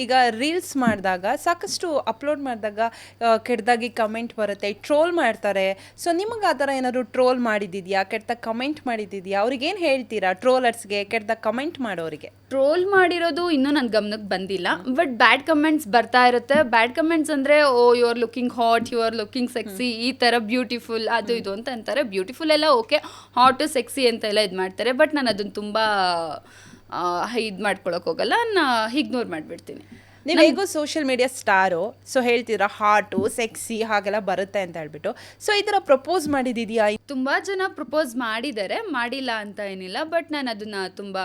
ಈಗ ರೀಲ್ಸ್ ಮಾಡಿದಾಗ ಸಾಕಷ್ಟು ಅಪ್ಲೋಡ್ ಮಾಡಿದಾಗ ಕೆಟ್ಟದಾಗಿ ಕಮೆಂಟ್ ಬರುತ್ತೆ, ಟ್ರೋಲ್ ಮಾಡ್ತಾರೆ. ಸೊ ನಿಮಗೆ ಆ ಥರ ಏನಾದ್ರು ಟ್ರೋಲ್ ಮಾಡಿದ್ದಿದೆಯಾ, ಕೆಟ್ಟದಾಗ ಕಮೆಂಟ್ ಮಾಡಿದ್ದಿದೆಯಾ? ಅವ್ರಿಗೇನು ಹೇಳ್ತೀರಾ ಟ್ರೋಲರ್ಸ್ಗೆ, ಕೆಟ್ಟದಾಗ ಕಮೆಂಟ್ ಮಾಡೋರಿಗೆ? ಟ್ರೋಲ್ ಮಾಡಿರೋದು ಇನ್ನೂ ನನ್ನ ಗಮನಕ್ಕೆ ಬಂದಿಲ್ಲ. ಬಟ್ ಬ್ಯಾಡ್ ಕಮೆಂಟ್ಸ್ ಬರ್ತಾ ಇರುತ್ತೆ. ಬ್ಯಾಡ್ ಕಮೆಂಟ್ಸ್ ಅಂದರೆ you are looking hot, you are looking sexy, ಈ ಥರ ಬ್ಯೂಟಿಫುಲ್ ಅದು ಇದು ಅಂತ ಅಂತಾರೆ. ಬ್ಯೂಟಿಫುಲ್ ಎಲ್ಲ ಓಕೆ, ಹಾಟು ಸೆಕ್ಸಿ ಅಂತೆಲ್ಲ ಇದು ಮಾಡ್ತಾರೆ. ಬಟ್ ನಾನು ಅದನ್ನು ತುಂಬ ಇದು ಮಾಡ್ಕೊಳಕ್ಕೆ ಹೋಗಲ್ಲ, ನಾನು ಇಗ್ನೋರ್ ಮಾಡಿಬಿಡ್ತೀನಿ. ನೀವು ಹೇಗೋ ಸೋಷಿಯಲ್ ಮೀಡಿಯಾ ಸ್ಟಾರು, ಸೊ ಹೇಳ್ತೀರಾ ಹಾಟು ಸೆಕ್ಸಿ ಹಾಗೆಲ್ಲ ಬರುತ್ತೆ ಅಂತ ಹೇಳ್ಬಿಟ್ಟು. ಸೊ ಈ ಥರ ಪ್ರಪೋಸ್ ಮಾಡಿದ್ದಿದೆಯಾ? ತುಂಬ ಜನ ಪ್ರಪೋಸ್ ಮಾಡಿದ್ದಾರೆ, ಮಾಡಿಲ್ಲ ಅಂತ ಏನಿಲ್ಲ. ಬಟ್ ನಾನು ಅದನ್ನು ತುಂಬ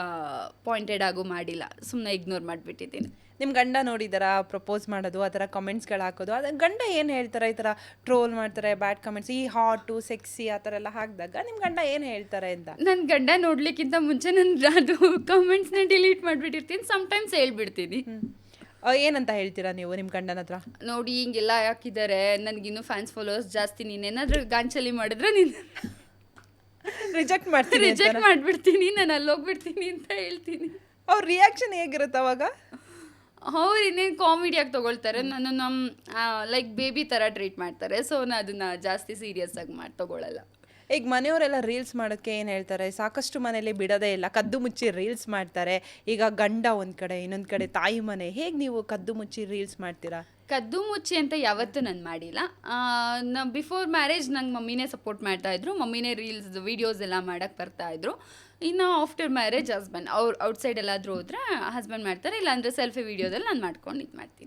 ಪಾಯಿಂಟೆಡ್ ಆಗು ಮಾಡಿಲ್ಲ, ಸುಮ್ಮನೆ ಇಗ್ನೋರ್ ಮಾಡಿಬಿಟ್ಟಿದ್ದೀನಿ. ನಿಮ್ಮ ಗಂಡ ನೋಡಿದಾರಾ ಪ್ರಪೋಸ್ ಮಾಡೋದು, ಆ ಥರ ಕಮೆಂಟ್ಸ್ಗಳು ಹಾಕೋದು? ಅದು ಗಂಡ ಏನು ಹೇಳ್ತಾರೆ? ಈ ಥರ ಟ್ರೋಲ್ ಮಾಡ್ತಾರೆ, ಬ್ಯಾಡ್ ಕಮೆಂಟ್ಸ್, ಈ ಹಾಟು ಸೆಕ್ಸಿ ಆ ಥರ ಎಲ್ಲ ಹಾಕಿದಾಗ ನಿಮ್ಮ ಗಂಡ ಏನು ಹೇಳ್ತಾರೆ ಅಂತ? ನನ್ನ ಗಂಡ ನೋಡ್ಲಿಕ್ಕಿಂತ ಮುಂಚೆ ನಾನು ಅದು ಕಮೆಂಟ್ಸ್ನ ಡಿಲೀಟ್ ಮಾಡಿಬಿಟ್ಟಿರ್ತೀನಿ. ಸಮ್ಟೈಮ್ಸ್ ಹೇಳ್ಬಿಡ್ತೀನಿ. ಏನಂತ ಹೇಳ್ತೀರಾ ನೀವು ನಿಮ್ಮ ಗಂಡನ ಹತ್ರ? ನೋಡಿ ಹಿಂಗೆಲ್ಲ ಹಾಕಿದ್ದಾರೆ, ನನಗಿನ್ನೂ ಫ್ಯಾನ್ಸ್ ಫಾಲೋವರ್ಸ್ ಜಾಸ್ತಿ, ನೀನೇನಾದರೂ ಗಾಂಚಲಿ ಮಾಡಿದ್ರೆ ನೀನು ರಿಜೆಕ್ಟ್ ಮಾಡ್ತೀನಿ, ರಿಜೆಕ್ಟ್ ಮಾಡಿಬಿಡ್ತೀನಿ, ನಾನು ಅಲ್ಲಿ ಹೋಗ್ಬಿಡ್ತೀನಿ ಅಂತ ಹೇಳ್ತೀನಿ. ಅವ್ರ ರಿಯಾಕ್ಷನ್ ಹೇಗಿರುತ್ತೆ ಅವಾಗ? ಅವ್ರು ಇನ್ನೇನು ಕಾಮಿಡಿಯಾಗಿ ತೊಗೊಳ್ತಾರೆ, ನಾನು ಲೈಕ್ ಬೇಬಿ ಥರ ಟ್ರೀಟ್ ಮಾಡ್ತಾರೆ. ಸೊ ನಾನು ಅದನ್ನು ಜಾಸ್ತಿ ಸೀರಿಯಸ್ ಆಗಿ ತೊಗೊಳ್ಳಲ್ಲ. ಈಗ ಮನೆಯವರೆಲ್ಲ ರೀಲ್ಸ್ ಮಾಡೋಕ್ಕೆ ಏನು ಹೇಳ್ತಾರೆ? ಸಾಕಷ್ಟು ಮನೇಲಿ ಬಿಡೋದೇ ಇಲ್ಲ, ಕದ್ದು ಮುಚ್ಚಿ ರೀಲ್ಸ್ ಮಾಡ್ತಾರೆ. ಈಗ ಗಂಡ ಒಂದು ಕಡೆ, ಇನ್ನೊಂದು ಕಡೆ ತಾಯಿ ಮನೆ. ಹೇಗೆ ನೀವು ಕದ್ದು ಮುಚ್ಚಿ ರೀಲ್ಸ್ ಮಾಡ್ತೀರಾ? ಕದ್ದು ಮುಚ್ಚಿ ಅಂತ ಯಾವತ್ತೂ ನಾನು ಮಾಡಿಲ್ಲ. ಬಿಫೋರ್ ಮ್ಯಾರೇಜ್ ನಂಗೆ ಮಮ್ಮಿನೇ ಸಪೋರ್ಟ್ ಮಾಡ್ತಾಯಿದ್ರು, ಮಮ್ಮಿನೇ ರೀಲ್ಸ್ ವೀಡಿಯೋಸ್ ಎಲ್ಲ ಮಾಡೋಕ್ಕೆ ಬರ್ತಾಯಿದ್ರು. ಇನ್ನು ಆಫ್ಟರ್ ಮ್ಯಾರೇಜ್ ಹಸ್ಬೆಂಡ್, ಅವ್ರು ಔಟ್ಸೈಡ್ ಎಲ್ಲಾದರೂ ಹೋದರೆ ಹಸ್ಬೆಂಡ್ ಮಾಡ್ತಾರೆ, ಇಲ್ಲಾಂದರೆ ಸೆಲ್ಫಿ ವೀಡಿಯೋದಲ್ಲಿ ನಾನು ಮಾಡ್ಕೊಂಡು ಇದು ಮಾಡ್ತೀನಿ.